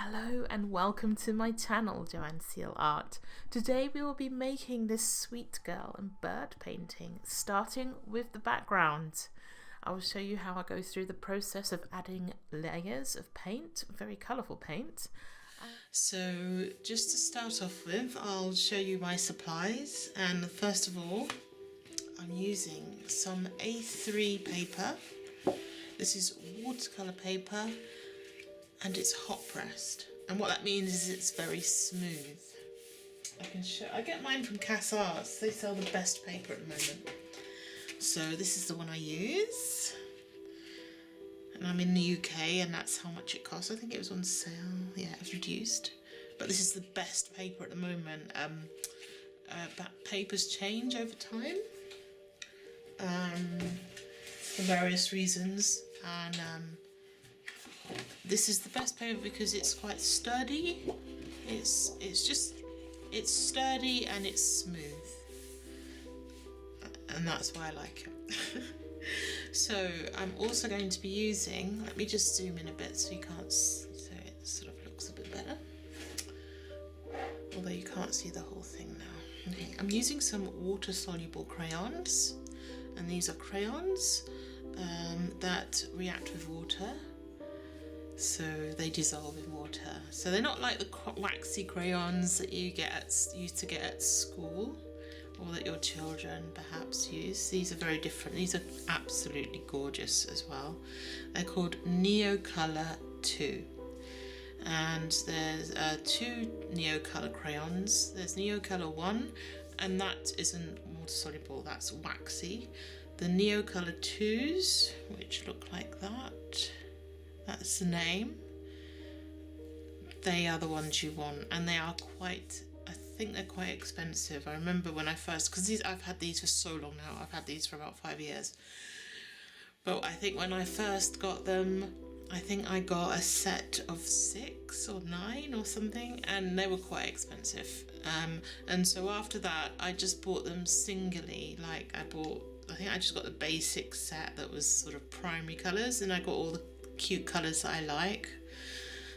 Hello and welcome to my channel, Joanne Seal Art. Today we will be making this sweet girl and bird painting, starting with the background. I will show you how I go through the process of adding layers of paint, very colourful paint. So just to start off with, I'll show you my supplies, and first of all I'm using some A3 paper. This is watercolour paper and it's hot pressed, and what that means is it's very smooth. I get mine from Cass Arts. They sell the best paper at the moment. So this is the one I use, and I'm in the UK and that's how much it costs. I think it was on sale. Yeah, it was reduced, but this is the best paper at the moment. But papers change over time for various reasons, and this is the best paper because it's quite sturdy. It's sturdy and it's smooth, and that's why I like it. So I'm also going to be using, let me just zoom in a bit so you can't, so it sort of looks a bit better, although you can't see the whole thing now. Okay, I'm using some water soluble crayons, and these are crayons that react with water, so they dissolve in water. So they're not like the waxy crayons that you used to get at school, or that your children perhaps use. These are very different. These are absolutely gorgeous as well. They're called Neocolor 2, and there's two Neocolor crayons. There's Neocolor 1, and that isn't water soluble, that's waxy. The Neocolor 2s, which look like that, that's the name. They are the ones you want, and they are quite, I think they're quite expensive. I remember when I first, because I've had these for so long now, I've had these for about 5 years. But I think when I first got them, I think I got a set of 6 or 9 or something, and they were quite expensive. And so after that, I just bought them singly. Like I think I just got the basic set that was sort of primary colours, and I got all the cute colours that I like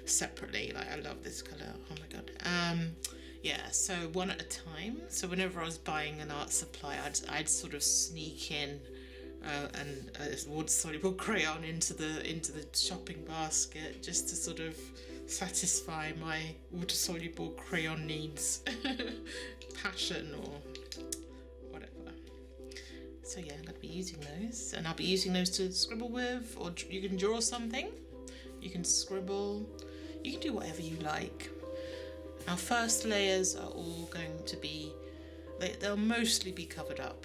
separately. Like I love this colour, oh my god. Yeah, so one at a time. So whenever I was buying an art supply, I'd sort of sneak in a water soluble crayon into the shopping basket, just to sort of satisfy my water soluble crayon needs, passion or whatever. So yeah, I'm going to be using those, and I'll be using those to scribble with, or you can draw something, you can scribble, you can do whatever you like. Our first layers are all going to be, they'll mostly be covered up.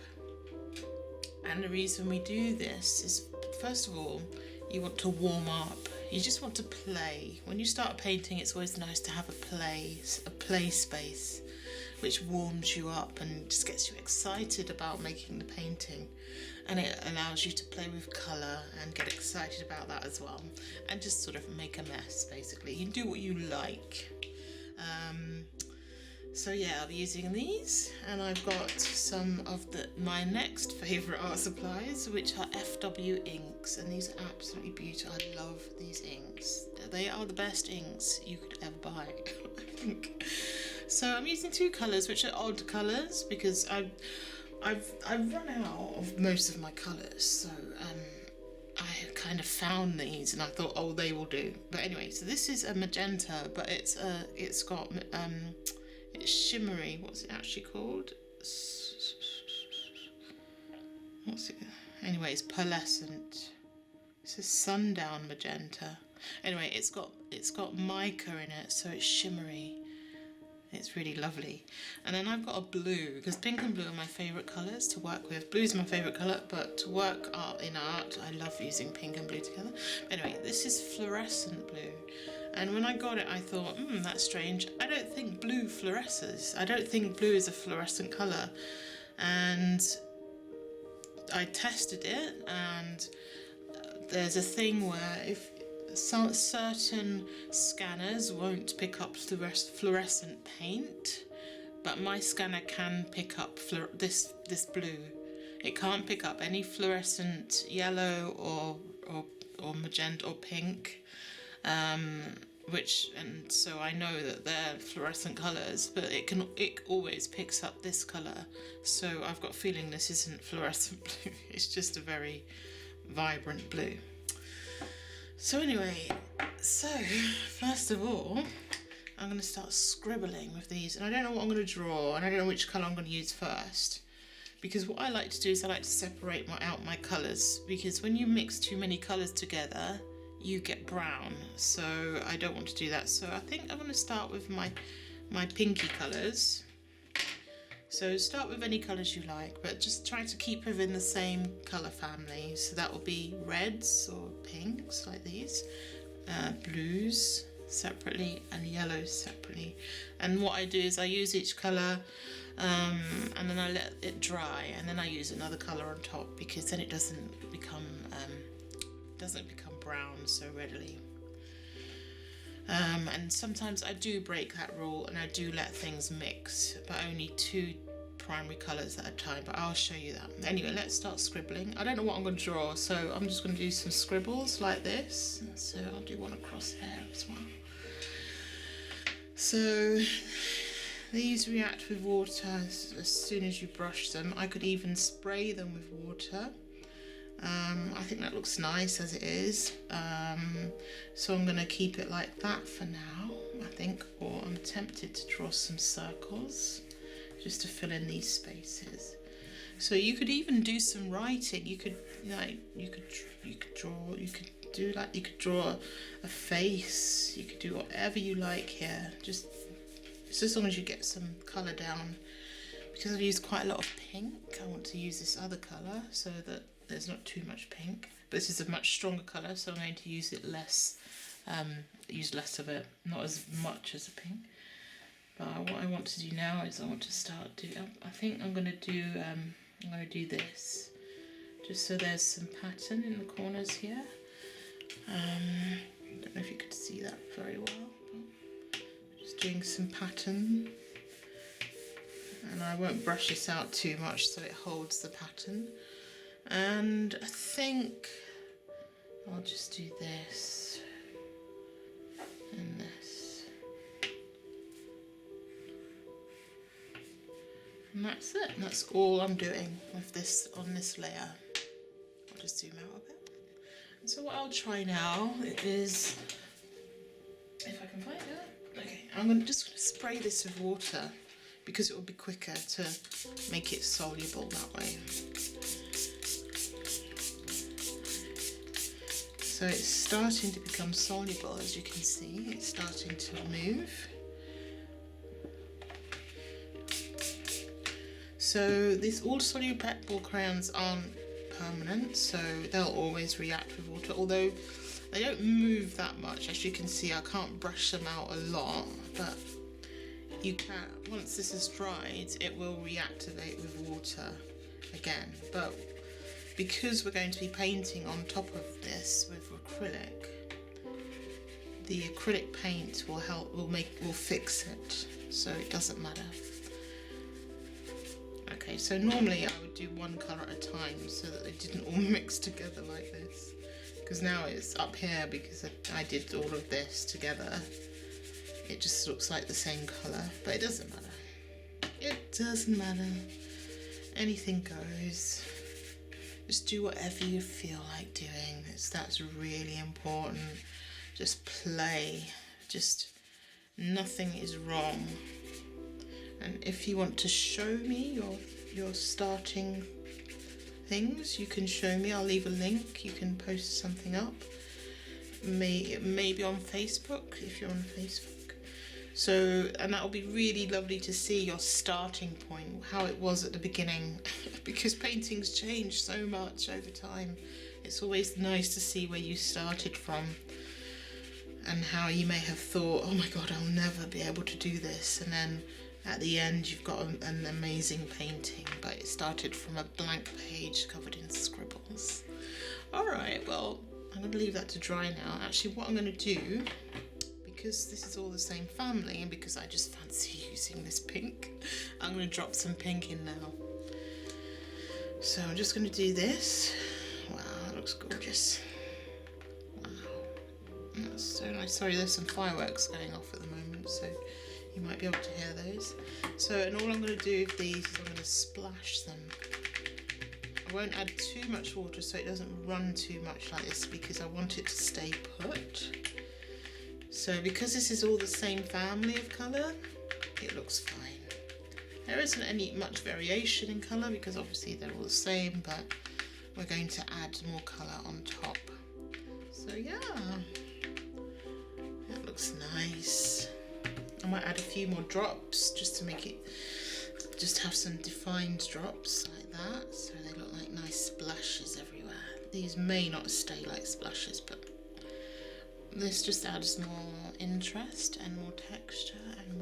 And the reason we do this is, first of all, you want to warm up. You just want to play. When you start painting, it's always nice to have a play space, which warms you up and just gets you excited about making the painting. And it allows you to play with colour and get excited about that as well. And just sort of make a mess, basically. You can do what you like. So yeah, I'll be using these, and I've got some of my next favourite art supplies, which are FW inks, and these are absolutely beautiful. I love these inks. They are the best inks you could ever buy, I think. So I'm using 2 colours, which are odd colours, because I've run out of most of my colours, so I kind of found these and I thought, oh, they will do. But anyway, so this is a magenta, but it's got it's shimmery. What's it actually called? What's it? Anyway, it's pearlescent. It's a sundown magenta. Anyway, it's got mica in it, so it's shimmery. It's really lovely. And then I've got a blue, because pink and blue are my favourite colours to work with. Blue is my favourite colour, but to work in art, I love using pink and blue together. Anyway, this is fluorescent blue. And when I got it, I thought, that's strange. I don't think blue fluoresces. I don't think blue is a fluorescent colour. And I tested it, and there's a thing where if certain scanners won't pick up fluorescent paint, but my scanner can pick up this blue. It can't pick up any fluorescent yellow or magenta or pink. and so I know that they're fluorescent colours, but it always picks up this colour. So I've got a feeling this isn't fluorescent blue. It's just a very vibrant blue. So anyway, first of all, I'm going to start scribbling with these, and I don't know what I'm going to draw, and I don't know which colour I'm going to use first, because what I like to do is I like to separate out my colours, because when you mix too many colours together you get brown, so I don't want to do that. So I think I'm going to start with my pinky colours. So start with any colours you like, but just try to keep within the same colour family. So that will be reds or pinks like these, blues separately and yellows separately. And what I do is I use each colour and then I let it dry, and then I use another colour on top, because then it doesn't become brown so readily. And sometimes I do break that rule and I do let things mix, but only 2 primary colours at a time, but I'll show you that. Anyway, let's start scribbling. I don't know what I'm going to draw, so I'm just going to do some scribbles like this. So I'll do one across there as well. So these react with water as soon as you brush them. I could even spray them with water. I think that looks nice as it is, so I'm going to keep it like that for now, I think, or I'm tempted to draw some circles just to fill in these spaces. So you could even do some writing. You could draw a face. You could do whatever you like here, just as long as you get some colour down. Because I've used quite a lot of pink, I want to use this other colour so that there's not too much pink, but this is a much stronger colour, so I'm going to use it less, use less of it, not as much as a pink. But what I want to do now is I want to start I think I'm going to do this, just so there's some pattern in the corners here. I don't know if you could see that very well, but just doing some pattern. And I won't brush this out too much so it holds the pattern. And I think I'll just do this and this. And that's it. That's all I'm doing with this on this layer. I'll just zoom out a bit. And so what I'll try now is, if I can find it. Okay, I'm just going to spray this with water, because it will be quicker to make it soluble that way. So it's starting to become soluble, as you can see. It's starting to move. So these all soluble crayons aren't permanent, so they'll always react with water, although they don't move that much. As you can see, I can't brush them out a lot, but you can, once this is dried, it will reactivate with water again. But because we're going to be painting on top of this with acrylic, the acrylic paint will fix it, so it doesn't matter. Okay, so normally I would do one colour at a time so that they didn't all mix together like this, because now it's up here because I did all of this together. It just looks like the same colour, but it doesn't matter. It doesn't matter. Anything goes. Just do whatever you feel like doing. That's really important. Just play. Just nothing is wrong. And if you want to show me your starting things, you can show me. I'll leave a link. You can post something up. Maybe on Facebook, if you're on Facebook. So, and that will be really lovely to see your starting point, how it was at the beginning, because paintings change so much over time. It's always nice to see where you started from and how you may have thought, oh my god, I'll never be able to do this, and then at the end you've got an amazing painting, but it started from a blank page covered in scribbles. Alright, well, I'm going to leave that to dry now. Actually, what I'm going to do, because this is all the same family and because I just fancy using this pink, I'm going to drop some pink in now. So I'm just going to do this. Wow, that looks gorgeous. Wow. That's so nice. Sorry, there's some fireworks going off at the moment, so you might be able to hear those. So, and all I'm going to do with these is I'm going to splash them. I won't add too much water so it doesn't run too much like this, because I want it to stay put. So because this is all the same family of colour, it looks fine. There isn't any much variation in colour because obviously they're all the same, but we're going to add more colour on top. So yeah, that looks nice. I might add a few more drops just to make it, just have some defined drops like that, so they look like nice splashes everywhere. These may not stay like splashes, but this just adds more interest and more texture and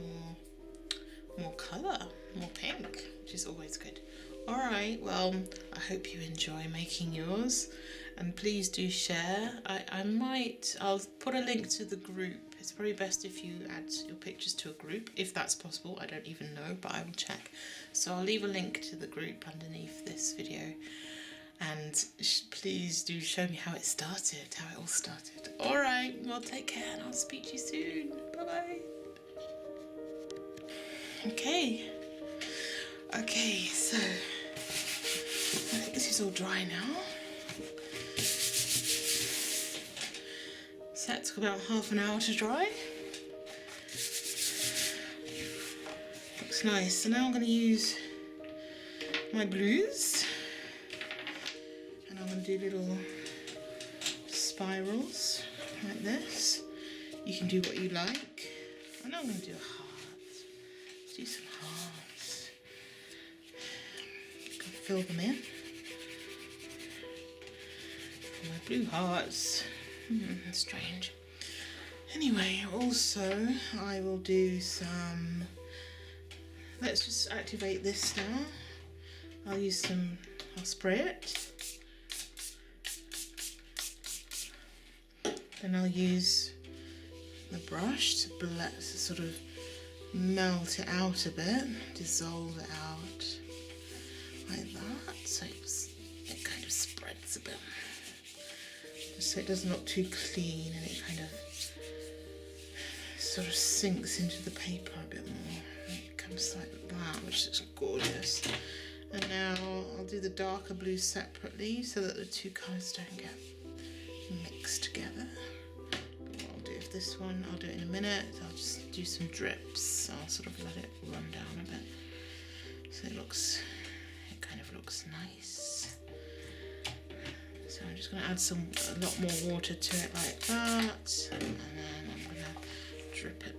more colour, more pink, which is always good. Alright, well, I hope you enjoy making yours, and please do share. I'll put a link to the group. It's probably best if you add your pictures to a group, if that's possible. I don't even know, but I will check. So I'll leave a link to the group underneath this video, and please do show me how it started, how it all started. Alright, well, take care and I'll speak to you soon. Bye bye. Okay, so I think this is all dry now. So that took about half an hour to dry. Looks nice. So now I'm going to use my blues, and I'm going to do little spirals like this. You can do what you like. And now I'm going to do a heart. Let's do some hearts. Fill them in. My blue hearts. Strange. Anyway, also I will do some, let's just activate this now. I'll spray it. Then I'll use the brush to sort of melt it out a bit, dissolve it out like that, so it kind of spreads a bit, just so it doesn't look too clean, and it kind of sort of sinks into the paper a bit more. It comes like that, which is gorgeous. And now I'll do the darker blue separately so that the two colours don't get mixed together. This one I'll do it in a minute. I'll just do some drips. I'll sort of let it run down a bit so it kind of looks nice. So I'm just going to add a lot more water to it like that, and then I'm going to drip it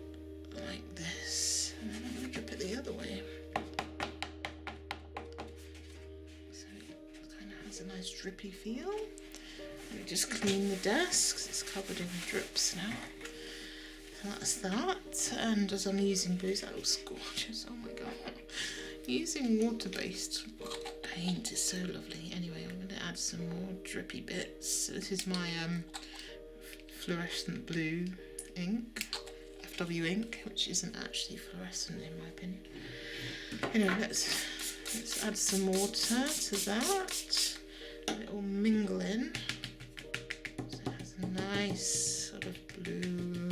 like this, and then I'm going to drip it the other way. So it kind of has a nice drippy feel. Let me just clean the desk because it's covered in drips now. So that's that, and as I'm using blues, that looks gorgeous. Oh my god, using water-based paint is so lovely. Anyway, I'm going to add some more drippy bits. This is my fluorescent blue ink, FW ink, which isn't actually fluorescent in my opinion. Anyway, let's add some water to that. Let it all mingle in. So it has a nice sort of blue.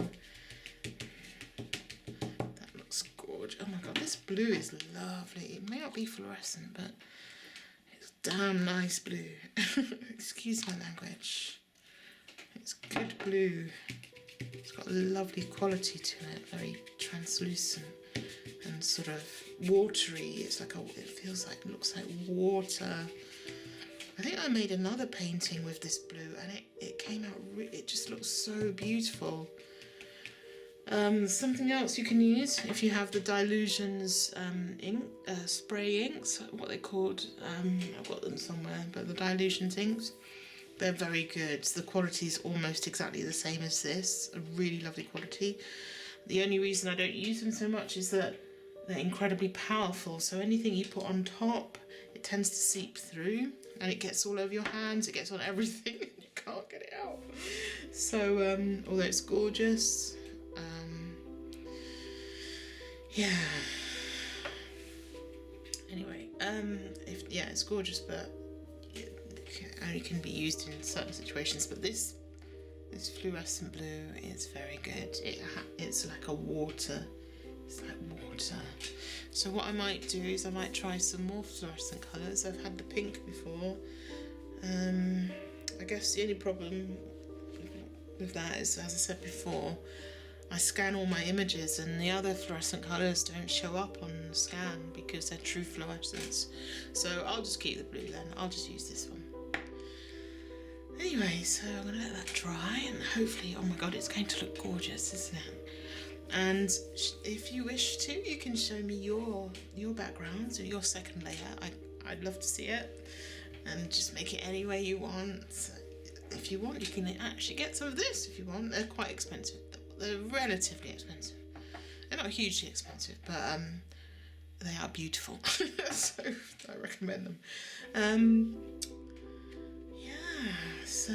That looks gorgeous. Oh my god, this blue is lovely. It may not be fluorescent, but it's damn nice blue. Excuse my language. It's good blue. It's got a lovely quality to it, very translucent and sort of watery. It's like it feels like, looks like water. I think I made another painting with this blue, and it came out, it just looks so beautiful. Something else you can use if you have the Dilutions ink, spray inks, what they're called, I've got them somewhere, but the Dilutions inks, they're very good. The quality is almost exactly the same as this, a really lovely quality. The only reason I don't use them so much is that they're incredibly powerful, so anything you put on top, it tends to seep through, and it gets all over your hands, it gets on everything, and you can't get it out. So, although it's gorgeous, yeah. Anyway, it's gorgeous, but it only can be used in certain situations. But this This fluorescent blue is very good. It's like a water. It's like water. So what I might do is I might try some more fluorescent colours. I've had the pink before. I guess the only problem with that is, as I said before, I scan all my images and the other fluorescent colours don't show up on the scan because they're true fluorescence. So I'll just keep the blue then. I'll just use this one. Anyway, so I'm going to let that dry and hopefully, oh my god, it's going to look gorgeous, isn't it? And if you wish to, you can show me your backgrounds or your second layer. I'd love to see it, and just make it any way you want. If you want, you can actually get some of this if you want. They're quite expensive. They're relatively expensive. They're not hugely expensive, but they are beautiful. So I recommend them. So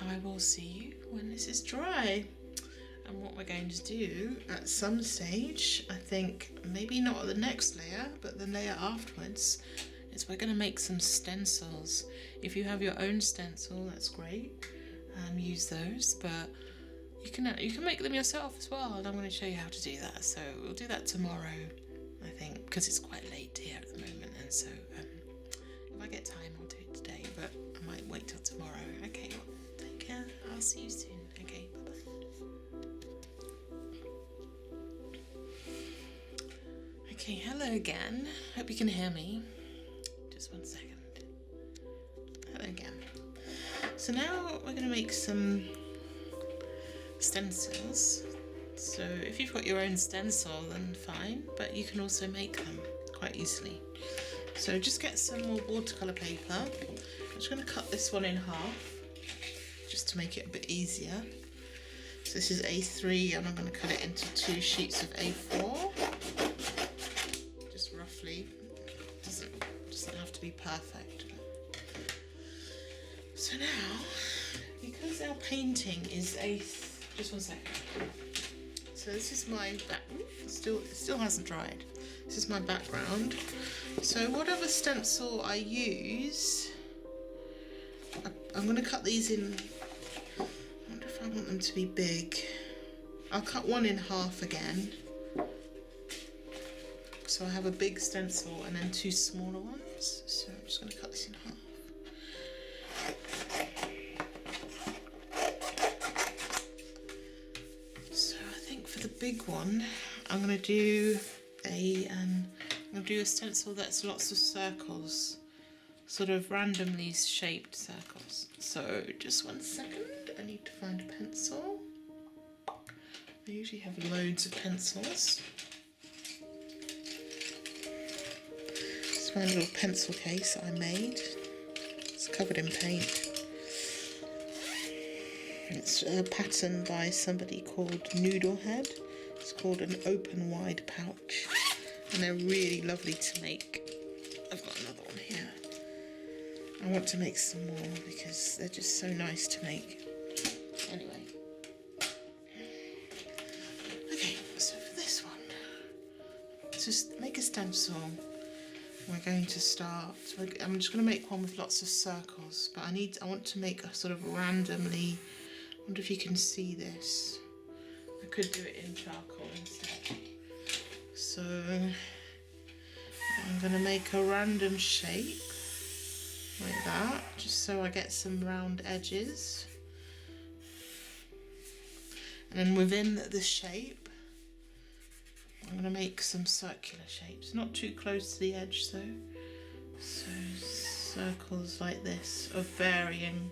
I will see you when this is dry. And what we're going to do at some stage, I think maybe not the next layer, but the layer afterwards, is we're going to make some stencils. If you have your own stencil, that's great. Use those, but you can make them yourself as well. And I'm going to show you how to do that. So we'll do that tomorrow, I think, because it's quite late here at the moment. And so if I get time, I'll do it today, but I might wait till tomorrow. Okay, well, take care. I'll see you soon. Okay, bye-bye. Okay, hello again. Hope you can hear me. Just 1 second. Hello again. So now we're going to make some stencils. So if you've got your own stencil, then fine, but you can also make them quite easily. So just get some more watercolour paper. I'm just going to cut this one in half, just to make it a bit easier. So this is A3 and I'm going to cut it into 2 sheets of A4. Just roughly. Doesn't have to be perfect. So now, because our painting is just 1 second. So this is my it still hasn't dried. This is my background. So whatever stencil I use, I'm going to cut these in. I wonder if I want them to be big. I'll cut one in half again. So I have a big stencil and then 2 smaller ones. So I'm just going to cut this in half. So I think for the big one, I'm going to do a stencil that's lots of circles, sort of randomly shaped circles. So just 1 second, I need to find a pencil. I usually have loads of pencils. It's my little pencil case I made. It's covered in paint. It's a pattern by somebody called Noodlehead. It's called an open wide pouch. And they're really lovely to make. I've got another one here. I want to make some more because they're just so nice to make. Anyway. Okay, so for this one, just make a stencil. We're going to start. I'm just going to make one with lots of circles, but I want to make a sort of randomly. I wonder if you can see this. I could do it in charcoal instead. So I'm going to make a random shape like that, just so I get some round edges. And then within the shape, I'm going to make some circular shapes, not too close to the edge though. So circles like this of varying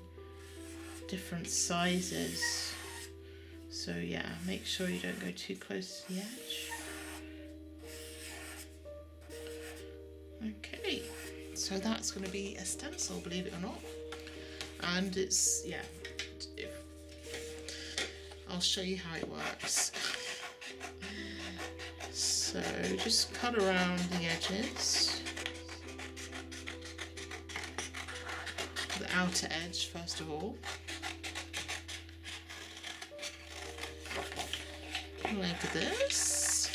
different sizes. So yeah, make sure you don't go too close to the edge. Okay, so that's going to be a stencil, believe it or not. And it's, yeah, I'll show you how it works. So just cut around the edges. The outer edge first of all. Like this.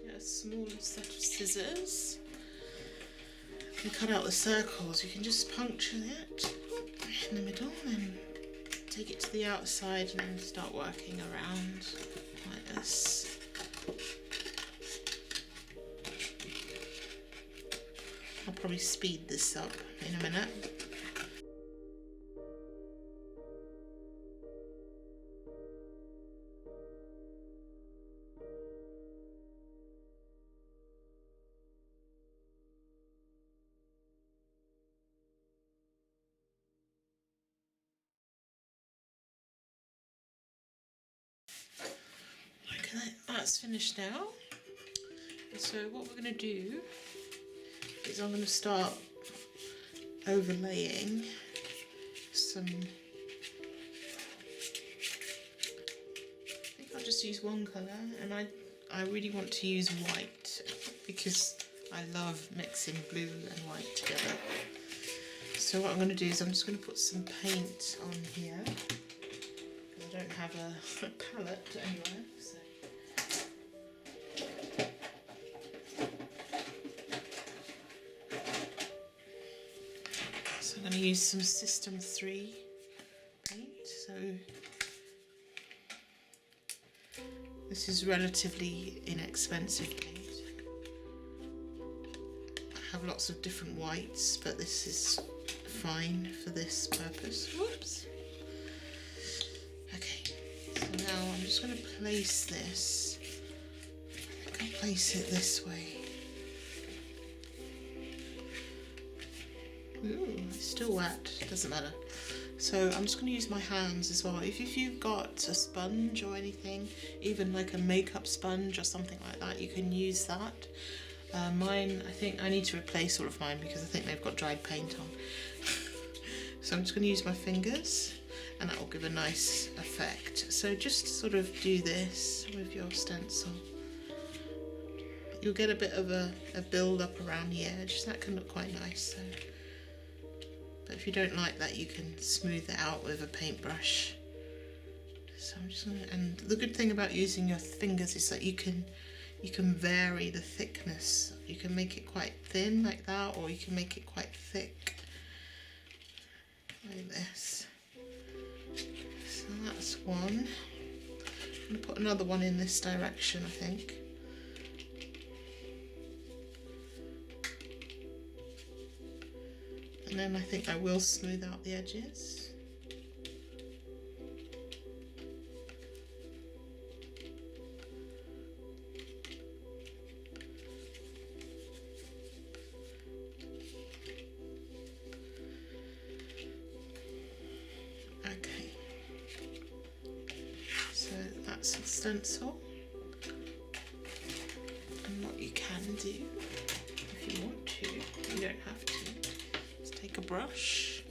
get a smaller set of scissors and cut out the circles. You can just puncture it in the middle and take it to the outside and then start working around like this. I'll probably speed this up in a minute. Okay, that's finished now. So what we're going to do is I'm going to start overlaying some, I think I'll just use one colour, and I really want to use white because I love mixing blue and white together. So what I'm going to do is I'm just going to put some paint on here. I don't have a palette anywhere, so. So I'm going to use some System 3 paint. So this is relatively inexpensive paint. I have lots of different whites, but this is fine for this purpose. Whoops. Okay, so now I'm just going to place this. I think I'll place it this way. Ooh, it's still wet, doesn't matter. So I'm just going to use my hands as well. If you've got a sponge or anything, even like a makeup sponge or something like that, you can use that. Mine, I think I need to replace all of mine because I think they've got dried paint on. So I'm just going to use my fingers and that will give a nice effect. So just sort of do this with your stencil. You'll get a bit of a build up around the edge. That can look quite nice. So. But if you don't like that, you can smooth it out with a paintbrush. So I'm just gonna, and the good thing about using your fingers is that you can vary the thickness. You can make it quite thin like that, or you can make it quite thick like this. So that's one. I'm gonna put another one in this direction, I think. And then I think I will smooth out the edges. Okay, so that's a stencil. And what you can do, if you want to, you don't have to. Take a brush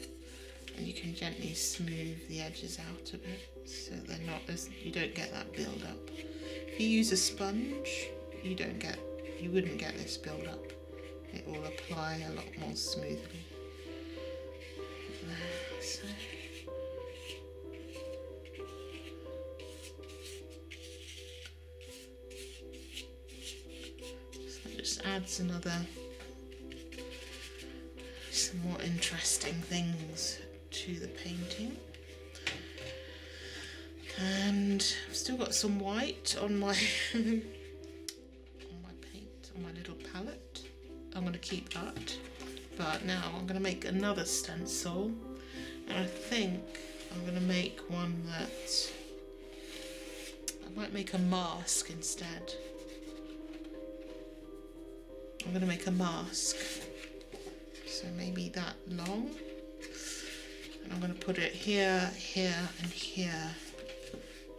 and you can gently smooth the edges out a bit so they're not as, you don't get that build up. If you use a sponge, you wouldn't get this build up. It will apply a lot more smoothly. There, so it just adds another, some more interesting things to the painting. And I've still got some white on my on my paint, on my little palette. I'm going to keep that. But now I'm going to make another stencil, and I think I'm going to make one that I might make a mask instead. I'm going to make a mask. So maybe that long, and I'm going to put it here, here and here.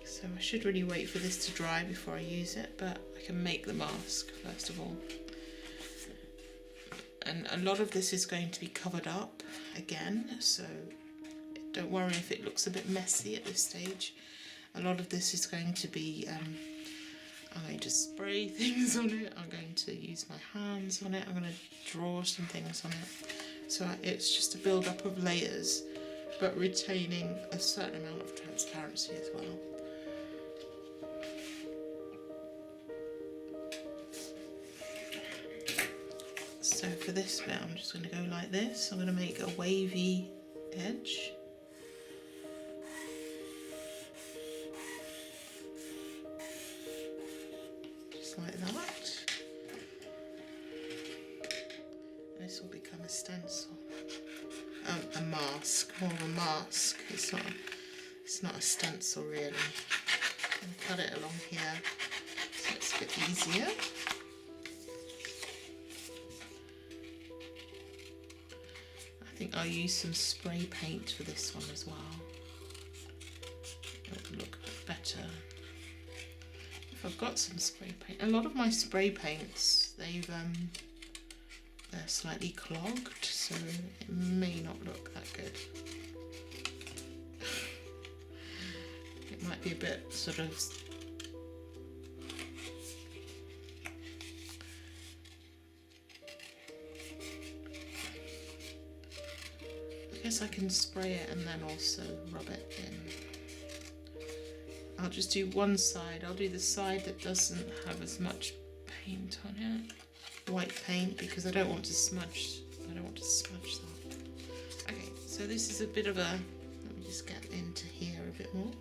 So I should really wait for this to dry before I use it, but I can make the mask first of all. And a lot of this is going to be covered up again, so don't worry if it looks a bit messy at this stage. A lot of this is going to be I'm going to spray things on it, I'm going to use my hands on it, I'm going to draw some things on it. So it's just a build up of layers, but retaining a certain amount of transparency as well. So for this bit I'm just going to go like this. I'm going to make a wavy edge. Just like that. And this will become a stencil. A mask, more of a mask. It's not a stencil really. And cut it along here so it's a bit easier. I think I'll use some spray paint for this one as well. It'll look better if I've got some spray paint. A lot of my spray paints, they're slightly clogged, so it may not look that good. It might be a bit sort of I guess I can spray it and then also rub it in. I'll just do one side. I'll do the side that doesn't have as much paint on it. White paint, because I don't want to smudge that. Okay, so this is a bit of a, let me just get into here a bit more.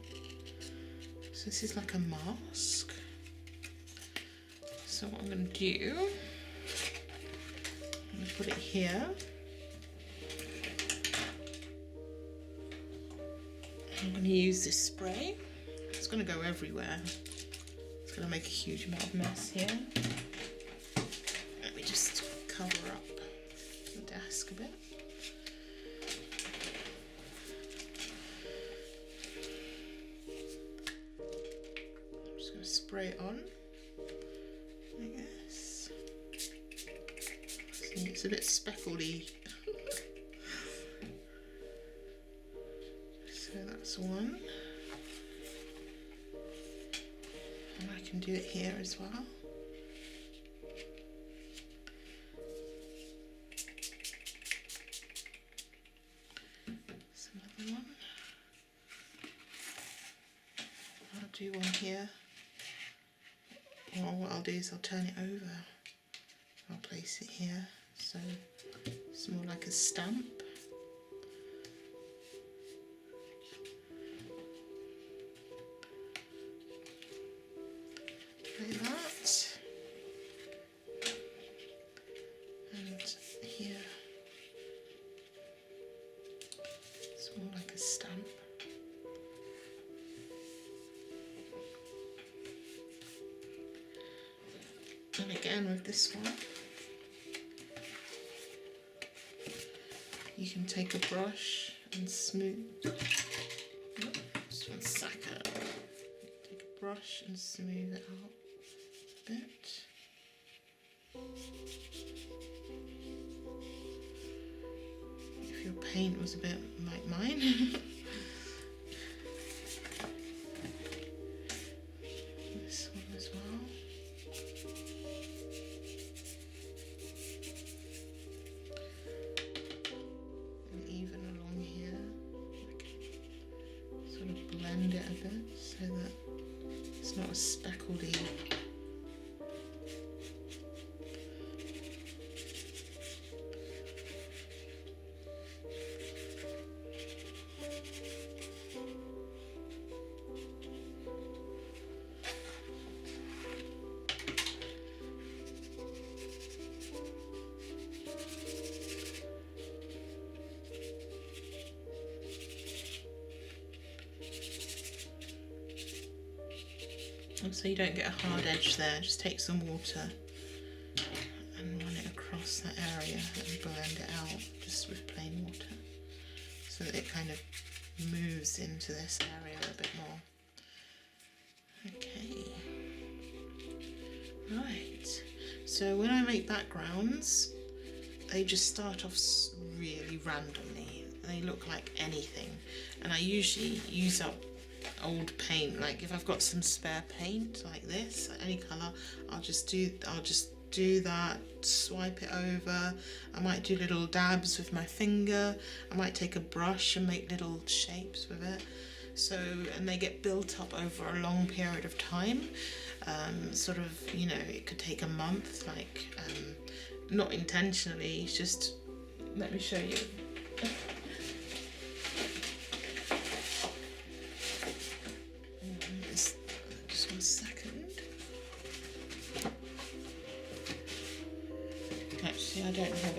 So this is like a mask. So what I'm going to do, I'm going to put it here. I'm going to use this spray. It's going to go everywhere. It's going to make a huge amount of mess here. Let me just cover up the desk a bit. I'm just going to spray it on, I guess. See, it's a bit speckledy. So that's one. And I can do it here as well. There's another one. I'll do one here. Or what I'll do is I'll turn it over. I'll place it here. So it's more like a stamp. Like that, and here it's more like a stamp. And again with this one, you can take a brush and smooth. Just one second. Take a brush and smooth it out. Bit. If your paint was a bit like mine. This one as well. And even along here, sort of blend it a bit so that it's not a speckledy. So you don't get a hard edge there, just take some water and run it across that area and blend it out just with plain water so that it kind of moves into this area a bit more. Okay, right, so when I make backgrounds they just start off really randomly. They look like anything, and I usually use up old paint. Like if I've got some spare paint like this, any colour, I'll just do that, swipe it over. I might do little dabs with my finger. I might take a brush and make little shapes with it. So, and they get built up over a long period of time. Sort of, you know, it could take a month, like not intentionally, it's just, let me show you. Just 1 second. Actually, I don't have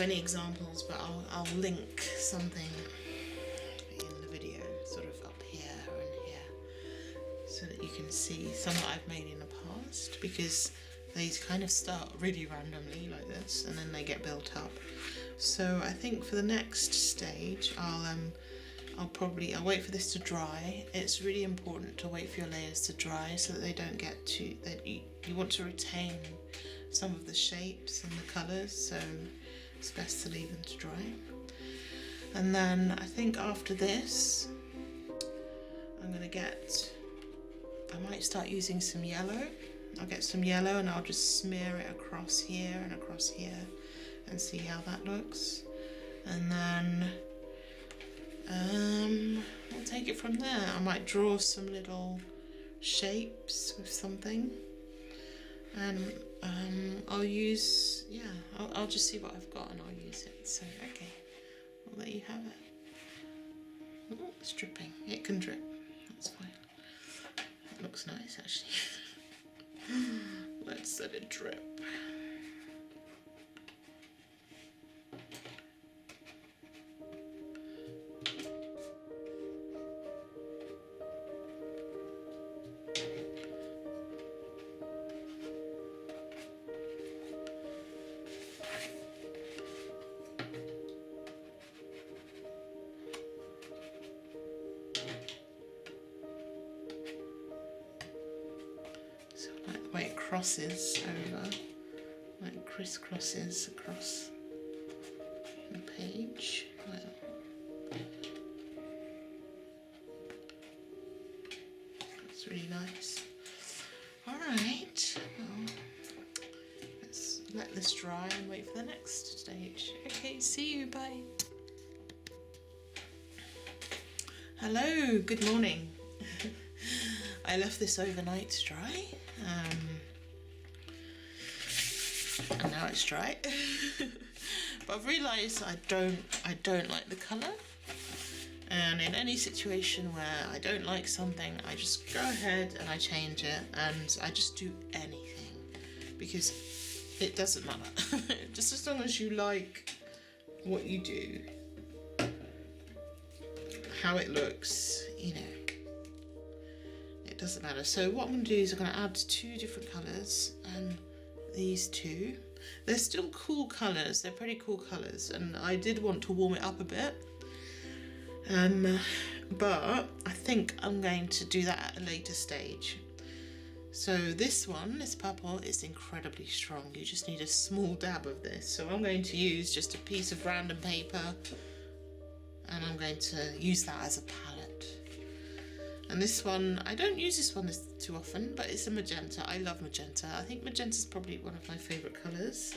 any examples, but I'll link something in the video, sort of up here and here, so that you can see some that I've made in the past, because they kind of start really randomly like this and then they get built up. So I think for the next stage I'll wait for this to dry. It's really important to wait for your layers to dry so that they don't get too, you want to retain some of the shapes and the colours, so it's best to leave them to dry. And then I think after this I might start using some yellow. I'll get some yellow and I'll just smear it across here and see how that looks. And then I'll take it from there. I might draw some little shapes with something, and I'll just see what I've got and I'll use it. So okay, well, there you have it. Oh, it's dripping. It can drip, that's fine. It looks nice actually. Let's let it drip. It crosses over, like crisscrosses across the page. Well, that's really nice. Alright, well, let's let this dry and wait for the next stage. Okay, see you, bye. Hello, good morning. I left this overnight to dry. And now it's dry. But I've realised I don't like the colour, and in any situation where I don't like something, I just go ahead and I change it, and I just do anything, because it doesn't matter. Just as long as you like what you do, how it looks, you know, it doesn't matter. So what I'm going to do is I'm going to add 2 different colours, and these 2. They're still cool colours, they're pretty cool colours, and I did want to warm it up a bit. But I think I'm going to do that at a later stage. So this one, this purple, is incredibly strong. You just need a small dab of this. So I'm going to use just a piece of random paper, and I'm going to use that as a palette. And this one, I don't use this one too often, but it's a magenta. I love magenta. I think magenta is probably one of my favourite colours.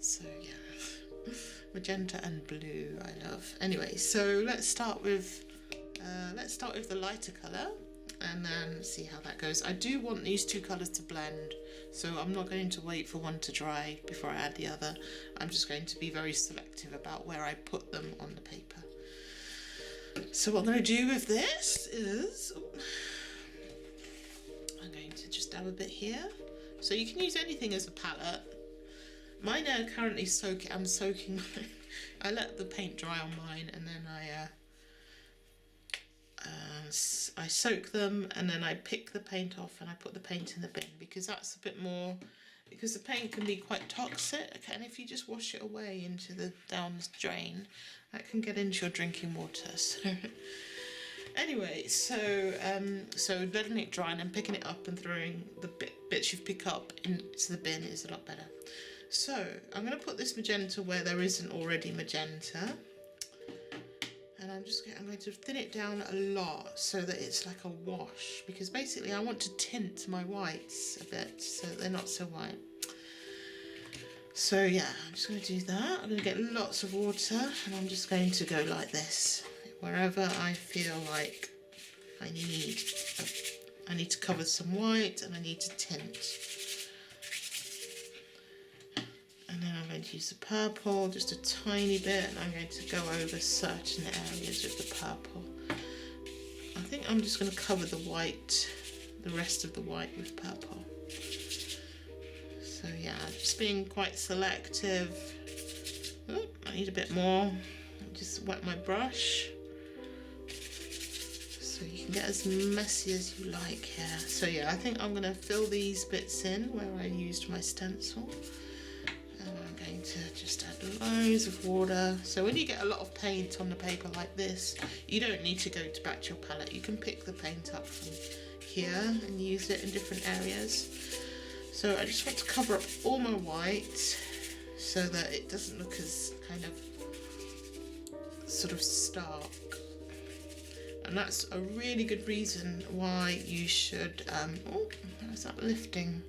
So yeah, magenta and blue I love. Anyway, so let's start with the lighter colour and then see how that goes. I do want these 2 colours to blend, so I'm not going to wait for one to dry before I add the other. I'm just going to be very selective about where I put them on the paper. So what I'm going to do with this is I'm going to just dab a bit here. So you can use anything as a palette. Mine are currently I'm soaking. I let the paint dry on mine, and then I soak them, and then I pick the paint off and I put the paint in the bin, because that's a bit more, because the paint can be quite toxic, and if you just wash it away into the down the drain, that can get into your drinking water. So anyway, so letting it dry and then picking it up and throwing the bits you've picked up into the bin is a lot better. So I'm going to put this magenta where there isn't already magenta, and I'm going to thin it down a lot so that it's like a wash, because basically I want to tint my whites a bit so that they're not so white. So yeah, I'm just going to do that. I'm going to get lots of water, and I'm just going to go like this wherever I feel like I need to cover some white and I need to tint. And then I'm going to use the purple, just a tiny bit, and I'm going to go over certain areas with the purple. I think I'm just going to cover the white, the rest of the white with purple. So yeah, just being quite selective. Oh, I need a bit more. Just wet my brush. So you can get as messy as you like here. So yeah, I think I'm going to fill these bits in where I used my stencil. And I'm going to just add loads of water. So when you get a lot of paint on the paper like this, you don't need to go back to your palette. You can pick the paint up from here and use it in different areas. So I just want to cover up all my white so that it doesn't look as kind of sort of stark. And that's a really good reason why you should, oh, how's that lifting?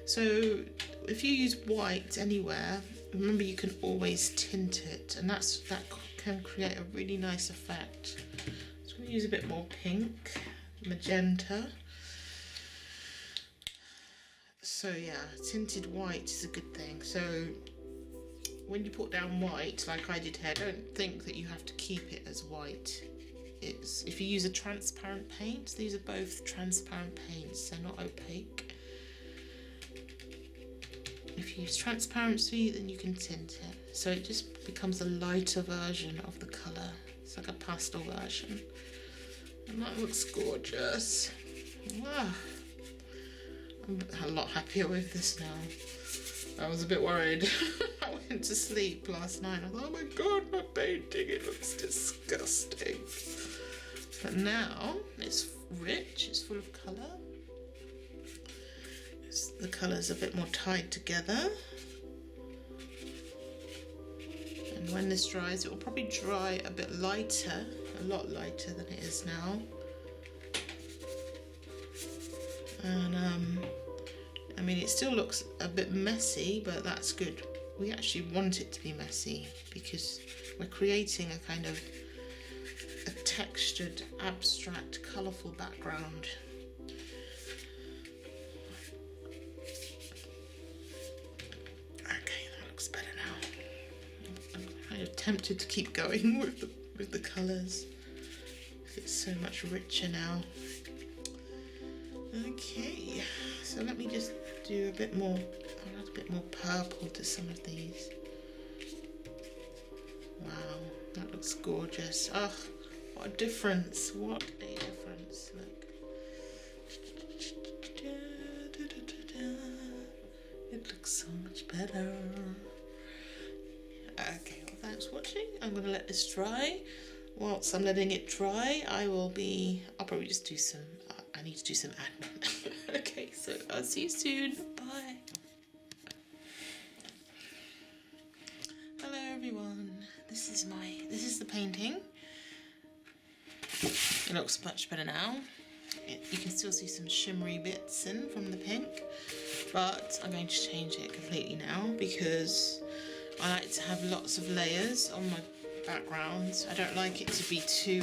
So if you use white anywhere, remember you can always tint it, and that can create a really nice effect. So I'm going to use a bit more pink, magenta. So yeah, tinted white is a good thing. So when you put down white, like I did here, don't think that you have to keep it as white. It's, if you use a transparent paint, these are both transparent paints, they're not opaque. If you use transparency, then you can tint it. So it just becomes a lighter version of the colour. It's like a pastel version. And that looks gorgeous. Wow. I'm a lot happier with this now. I was a bit worried. I went to sleep last night. I thought, oh my god, my painting, it looks disgusting. But now it's rich, it's full of colour. The colours are a bit more tied together. And when this dries, it will probably dry a bit lighter, a lot lighter than it is now. And I mean, it still looks a bit messy, but that's good. We actually want it to be messy because we're creating a kind of a textured, abstract, colourful background. Okay, that looks better now. I'm kind of tempted to keep going with the colours. It's so much richer now. Okay, so let me just do a bit more. I'll add a bit more purple to some of these. Wow, that looks gorgeous. Oh, what a difference! What a difference! Look. It looks so much better. Okay, well, thanks for watching. I'm going to let this dry. Whilst I'm letting it dry, I'll probably just do some, I need to do some admin. Okay, so I'll see you soon. Bye. Hello everyone. This is the painting. It looks much better now. You can still see some shimmery bits in from the pink, but I'm going to change it completely now because I like to have lots of layers on my background. I don't like it to be too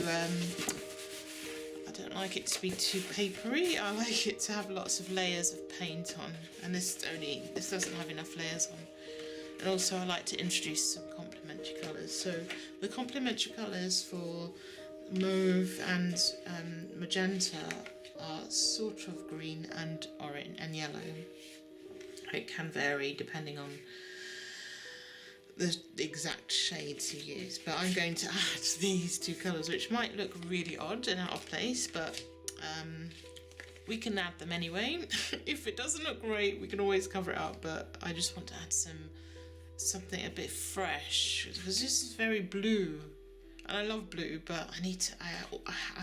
papery. I like it to have lots of layers of paint on, and this doesn't have enough layers on. And also I like to introduce some complementary colours. So the complementary colours for mauve and magenta are sort of green and orange and yellow. It can vary depending on the exact shades you use, but I'm going to add these two colours, which might look really odd and out of place, but we can add them anyway. If it doesn't look great, we can always cover it up, but I just want to add something a bit fresh because this is very blue, and I love blue, but I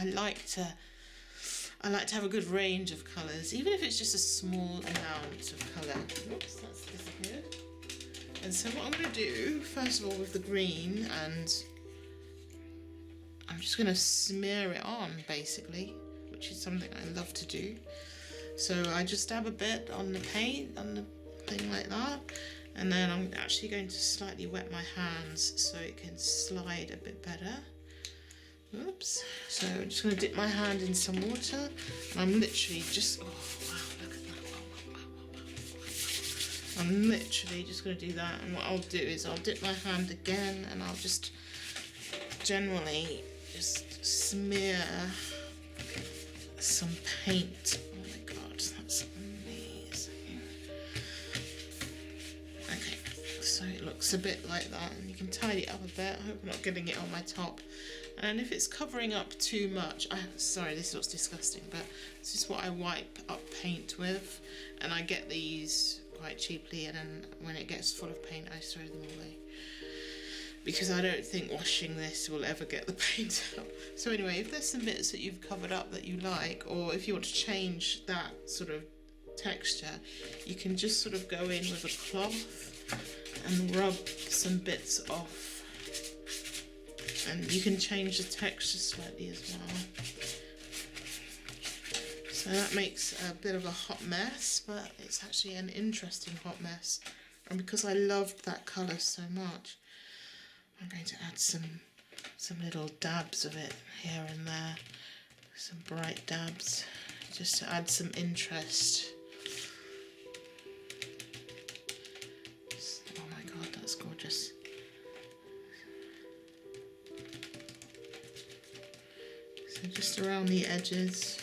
like to have a good range of colours, even if it's just a small amount of colour. Oops, that's disappeared. And so what I'm going to do, first of all, with the green, and I'm just going to smear it on, basically, which is something I love to do. So I just dab a bit on the paint, on the thing like that, and then I'm actually going to slightly wet my hands so it can slide a bit better. Oops. So I'm just going to dip my hand in some water, and I'm literally just, oh wow, look at that. Wow. I'm literally just going to do that, and what I'll do is I'll dip my hand again and I'll just generally just smear some paint. Oh my god, that's amazing. Okay, so it looks a bit like that, and you can tidy it up a bit. I hope I'm not getting it on my top. And if it's covering up too much, sorry, this looks disgusting, but this is what I wipe up paint with, and I get these quite cheaply, and then when it gets full of paint I throw them away, because I don't think washing this will ever get the paint out. So anyway, if there's some bits that you've covered up that you like, or if you want to change that sort of texture, you can just sort of go in with a cloth and rub some bits off. And you can change the texture slightly as well. So that makes a bit of a hot mess, but it's actually an interesting hot mess. And because I loved that colour so much, I'm going to add some little dabs of it here and there. Some bright dabs, just to add some interest. Oh my god, that's gorgeous. Just around the edges,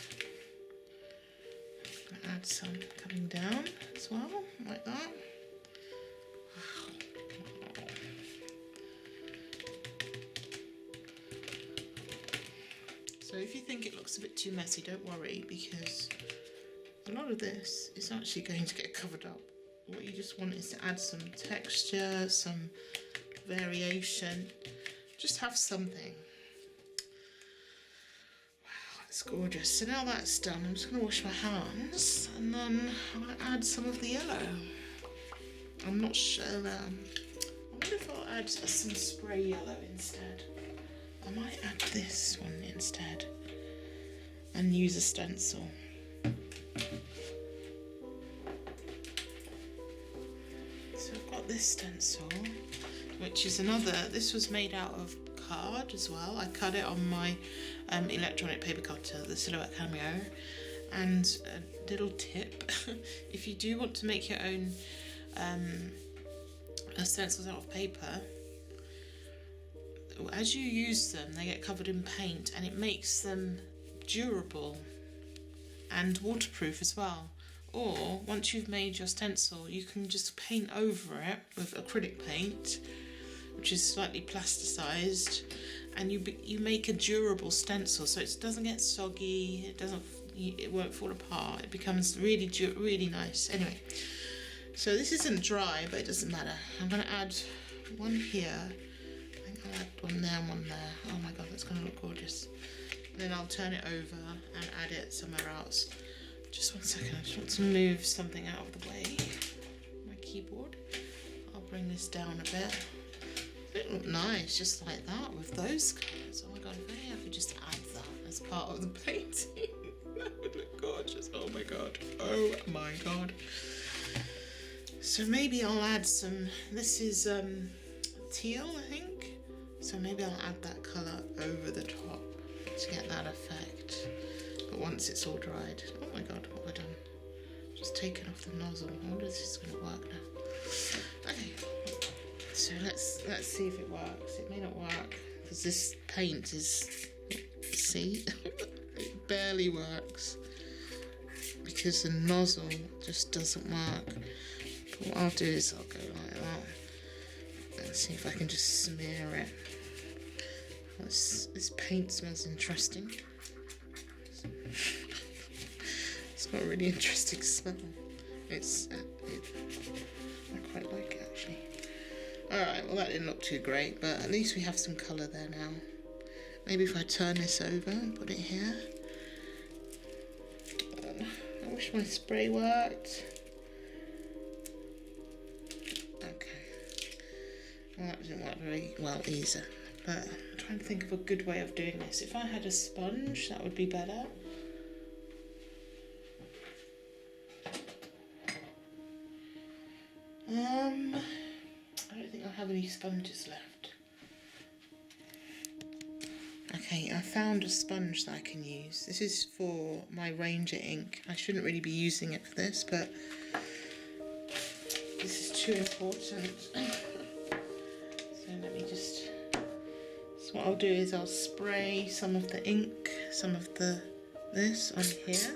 I'm gonna add some coming down as well, like that. Wow. So if you think it looks a bit too messy, don't worry, because a lot of this is actually going to get covered up. What you just want is to add some texture, some variation, just have something. It's gorgeous. So now that's done, I'm just going to wash my hands, and then I'm going to add some of the yellow. I'm not sure. I wonder if I'll add some spray yellow instead. I might add this one instead and use a stencil. So I've got this stencil, which is another. This was made out of card as well. I cut it on my electronic paper cutter, the Silhouette Cameo. And a little tip, if you do want to make your own stencils out of paper, as you use them they get covered in paint, and it makes them durable and waterproof as well. Or once you've made your stencil, you can just paint over it with acrylic paint, which is slightly plasticized, and you make a durable stencil, so it doesn't get soggy, it won't fall apart, it becomes really nice. Anyway, so this isn't dry, but it doesn't matter. I'm going to add one here, I think I'll add one there and one there. Oh my god, that's going to look gorgeous. And then I'll turn it over and add it somewhere else. Just one second, I just want to move something out of the way. My keyboard. I'll bring this down a bit. It looked nice, just like that, with those colours. Oh my god, if only I could just add that as part of the painting. That would look gorgeous. Oh my god. Oh my god. So maybe I'll add some, this is teal, I think. So maybe I'll add that colour over the top to get that effect. But once it's all dried. Oh my god, what have I done? Just taken off the nozzle. I wonder if this is going to work now. Okay. So let's see if it works. It may not work because this paint is, see, it barely works because the nozzle just doesn't work. But what I'll do is I'll go like that and see if I can just smear it. This paint smells interesting. It's got a really interesting smell. I quite like it actually. Alright, well that didn't look too great, but at least we have some colour there now. Maybe if I turn this over and put it here. Oh, I wish my spray worked. Okay. Well, that didn't work very well either. But I'm trying to think of a good way of doing this. If I had a sponge, that would be better. I don't think I have any sponges left. Okay, I found a sponge that I can use. This is for my Ranger ink. I shouldn't really be using it for this, but This is too important. So let me just, so what I'll do is I'll spray some of the ink, some of this on here.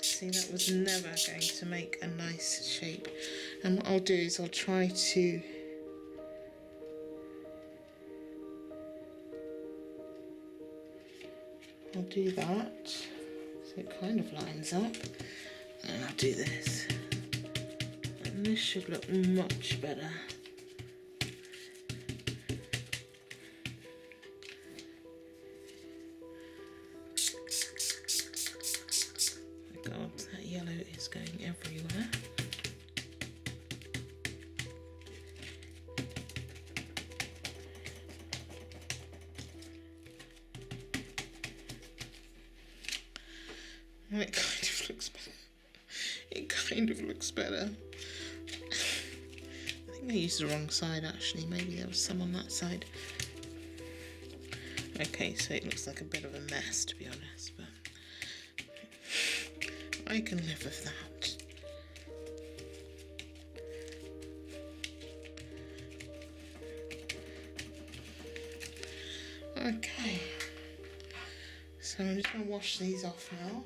See, that was never going to make a nice shape. And what I'll do is I'll try to do that so it kind of lines up, and I'll do this, and this should look much better. Oh God, that yellow is going everywhere. It kind of looks better. It kind of looks better. I think I used the wrong side actually. Maybe there was some on that side. Okay, so it looks like a bit of a mess to be honest, but I can live with that. Okay. So I'm just going to wash these off now.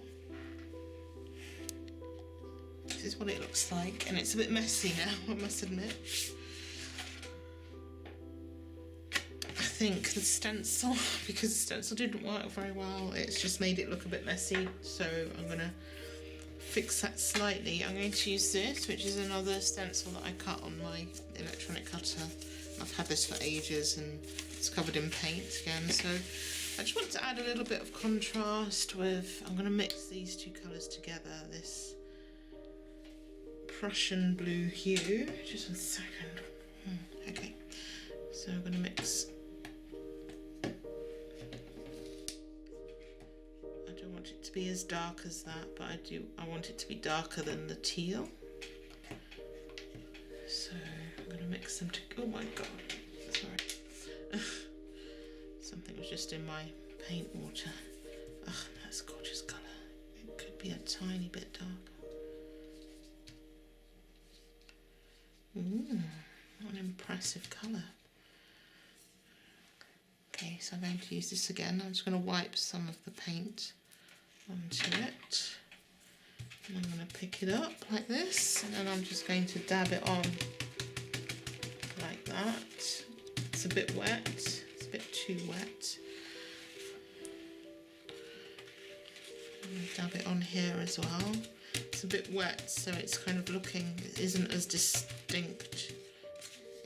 This is what it looks like, and it's a bit messy now, I must admit. I think the stencil, because the stencil didn't work very well, it's just made it look a bit messy, so I'm going to fix that slightly. I'm going to use this, which is another stencil that I cut on my electronic cutter. I've had this for ages and it's covered in paint again, so I just want to add a little bit of contrast with, I'm going to mix these two colours together, this Prussian blue hue, just 1 second. Okay, so I'm going to mix, I don't want it to be as dark as that, but I want it to be darker than the teal. So I'm going to mix them together. Oh my God, sorry. Something was just in my paint water. Ugh, that's a gorgeous colour. It could be a tiny bit darker. Ooh, what an impressive colour. Okay, so I'm going to use this again. I'm just going to wipe some of the paint onto it. And I'm going to pick it up like this, and then I'm just going to dab it on like that. It's a bit wet, it's a bit too wet. I'm going to dab it on here as well. It's a bit wet, so it's kind of looking, it isn't as distinct,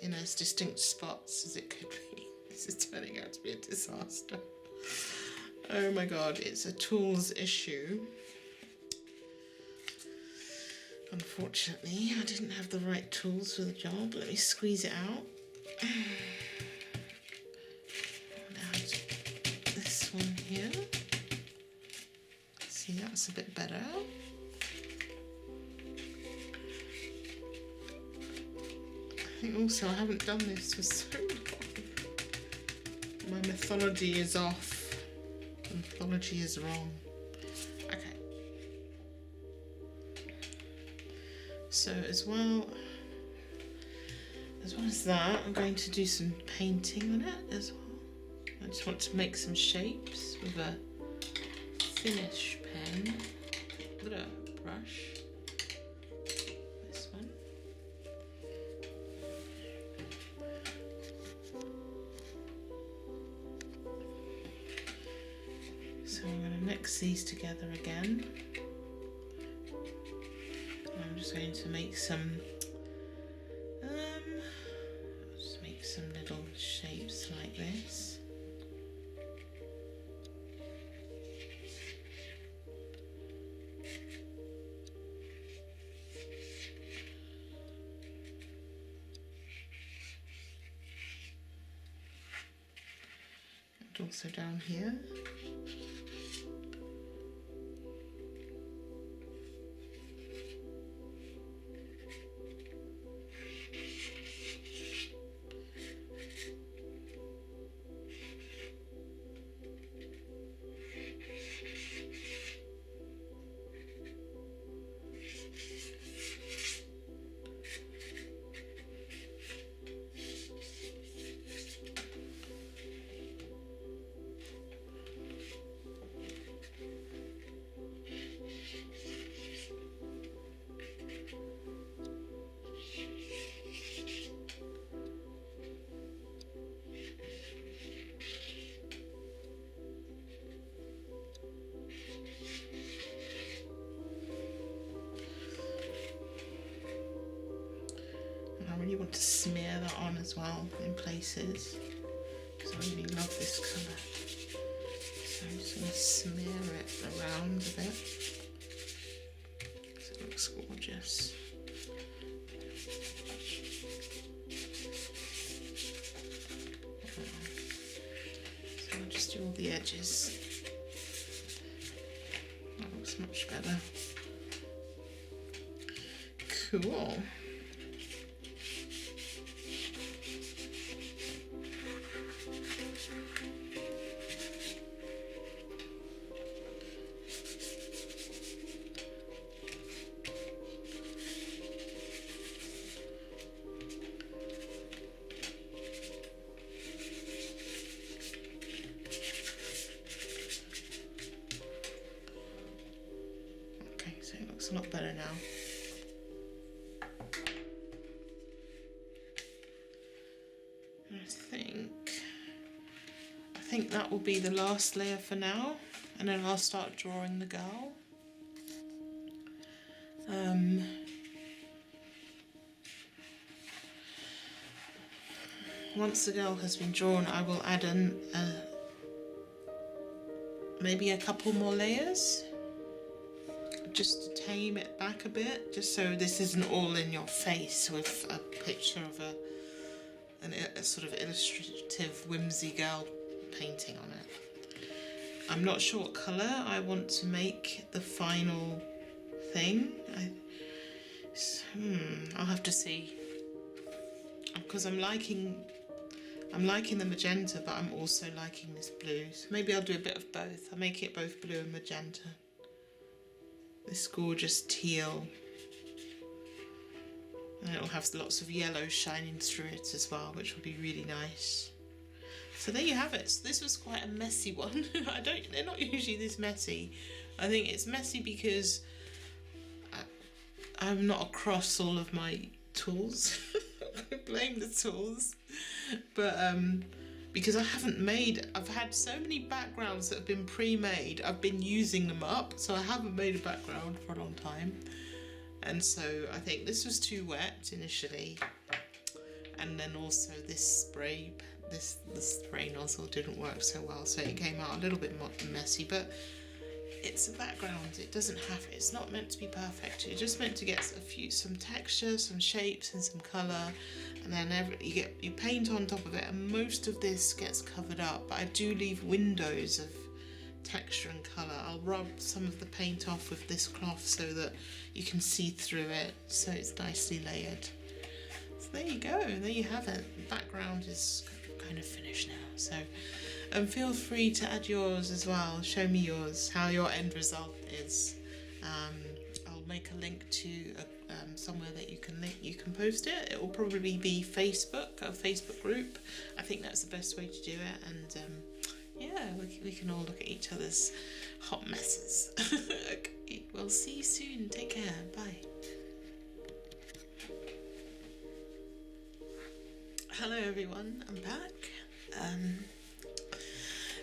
in as distinct spots as it could be. This is turning out to be a disaster. Oh my God, it's a tools issue. Unfortunately, I didn't have the right tools for the job. Let me squeeze it out. And add this one here. See, that's a bit better. I think also I haven't done this for so long. My mythology is off. The mythology is wrong. Okay. So as well as that, I'm going to do some painting on it as well. I just want to make some shapes with a finish pen, with a brush. This one. So I'm going to mix these together again. I'm just going to make some little shapes like this. And also down here. want to smear that on as well in places, because I really love this colour. So I'm just going to smear it around a bit, because it looks gorgeous. So I'll just do all the edges. That looks much better. Cool. Okay, so it looks a lot better now. I think that will be the last layer for now, and then I'll start drawing the girl. Once the girl has been drawn, I will add in maybe a couple more layers, just to tame it back a bit, just so this isn't all in your face with a picture of a sort of illustrative whimsy girl painting on it. I'm not sure what colour I want to make the final thing. I'll have to see, because I'm liking the magenta, but I'm also liking this blue, so maybe I'll do a bit of both. I'll make it both blue and magenta. This gorgeous teal, and it'll have lots of yellow shining through it as well, which will be really nice. So there you have it. So this was quite a messy one. They're not usually this messy. I think it's messy because I'm not across all of my tools. I blame the tools. But because I've had so many backgrounds that have been pre-made, I've been using them up, so I haven't made a background for a long time. And so I think this was too wet initially. And then also this spray nozzle didn't work so well, so it came out a little bit more messy, but it's a background. It's not meant to be perfect. It's just meant to get some texture, some shapes and some colour, and then you paint on top of it, and most of this gets covered up, but I do leave windows of texture and colour. I'll rub some of the paint off with this cloth so that you can see through it, so it's nicely layered. So there you go, there you have it. The background is kind of finished now, so feel free to add yours as well. Show me yours, how your end result is. I'll make a link to somewhere that you can post it. It will probably be Facebook, a Facebook group. I think that's the best way to do it, and yeah, we can all look at each other's hot messes. Okay, we'll see you soon. Take care. Bye. Hello everyone, I'm back.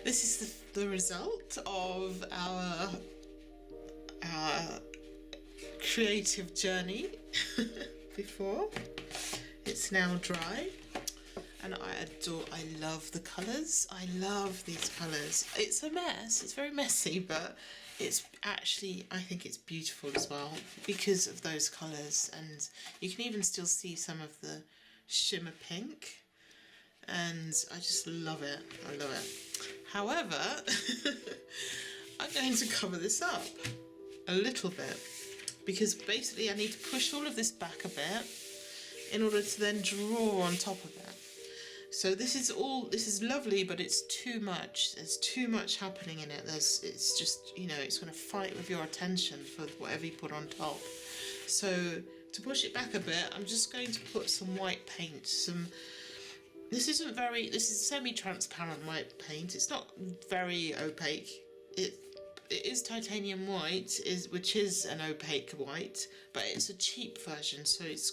This is the result of our creative journey before. It's now dry, and I love the colours. I love these colours. It's a mess, it's very messy, but it's actually, I think it's beautiful as well because of those colours, and you can even still see some of the shimmer pink, and I just love it. I love it. However, I'm going to cover this up a little bit, because basically I need to push all of this back a bit in order to then draw on top of it. So this is lovely, but it's too much. There's too much happening in it. It's just, it's going to fight with your attention for whatever you put on top. So to push it back a bit, I'm just going to put some white paint. This is semi-transparent white paint. It's not very opaque. It is titanium white, which is an opaque white, but it's a cheap version, so it's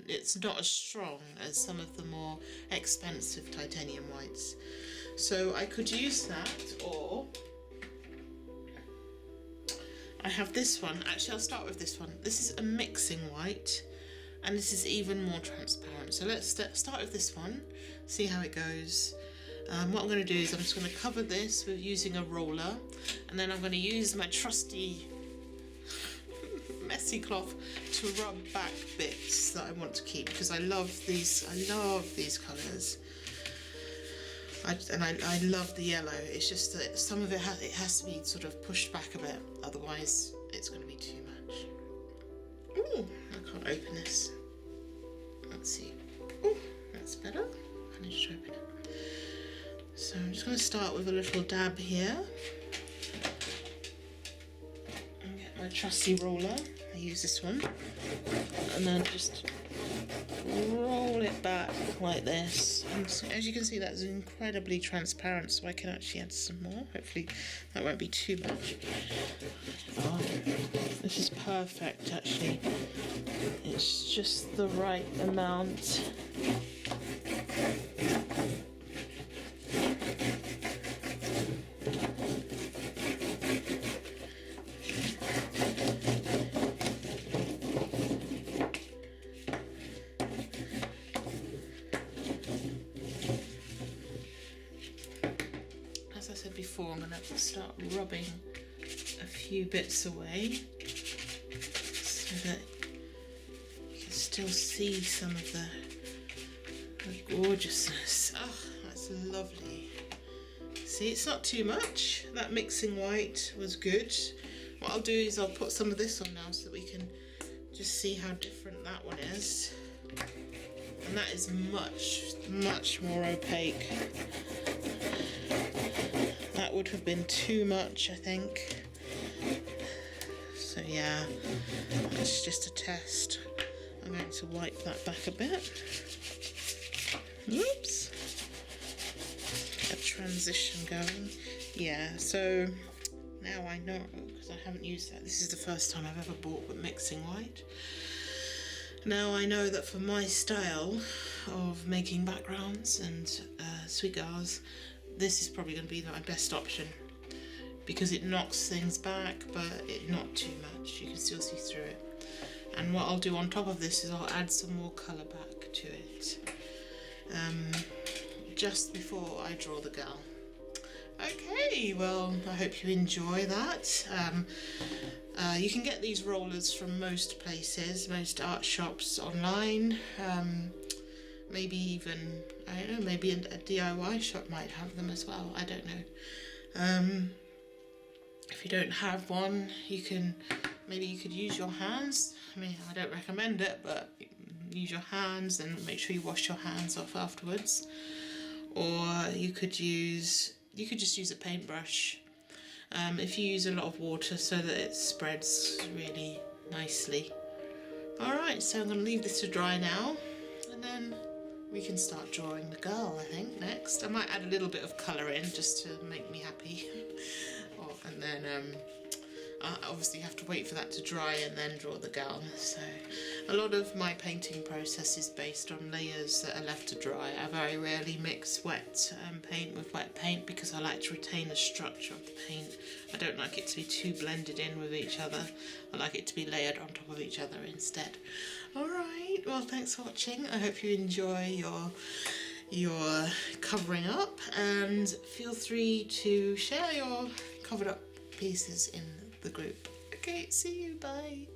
it's not as strong as some of the more expensive titanium whites. So I could use that, or I have this one. Actually, I'll start with this one. This is a mixing white, and this is even more transparent. So let's start with this one, see how it goes. What I'm going to do is I'm just going to cover this with using a roller, and then I'm going to use my trusty messy cloth to rub back bits that I want to keep, because I love these colours. I love the yellow. It's just that some of it has to be sort of pushed back a bit, otherwise it's going to be too much. Ooh, I can't open this. Let's see. Ooh, that's better. I managed to open it. So I'm just going to start with a little dab here. And get my trusty roller. I use this one. And then just roll it back like this. And so, as you can see, that's incredibly transparent, so I can actually add some more. Hopefully that won't be too much. Oh, this is perfect, actually. It's just the right amount. As I said before, I'm going to start rubbing a few bits away so that you can still see some of the gorgeousness. Oh, that's lovely. See, it's not too much. That mixing white was good. What I'll do is I'll put some of this on now so that we can just see how different that one is. And that is much more opaque. That would have been too much, I think. So yeah, it's just a test. I'm going to wipe that back a bit. Oops. Get a transition going. Yeah, so now I know, because I haven't used that. This is the first time I've ever bought with mixing white. Now I know that for my style of making backgrounds and sweet girls, this is probably going to be my best option, because it knocks things back, but not too much. You can still see through it. And what I'll do on top of this is I'll add some more colour back to it, just before I draw the girl. Okay, well, I hope you enjoy that. You can get these rollers from most places, most art shops online. Maybe even, I don't know, maybe a DIY shop might have them as well. I don't know. If you don't have one, maybe you could use your hands. I mean, I don't recommend it, but use your hands and make sure you wash your hands off afterwards. Or you could just use a paintbrush. If you use a lot of water so that it spreads really nicely. Alright, so I'm going to leave this to dry now, and then we can start drawing the girl, I think, next. I might add a little bit of colour in just to make me happy. And then I obviously have to wait for that to dry and then draw the girl. So a lot of my painting process is based on layers that are left to dry. I very rarely mix wet paint with wet paint, because I like to retain the structure of the paint. I don't like it to be too blended in with each other. I like it to be layered on top of each other instead. Alright, well, thanks for watching. I hope you enjoy your covering up, and feel free to share your covered up pieces in the group. Okay, see you, bye.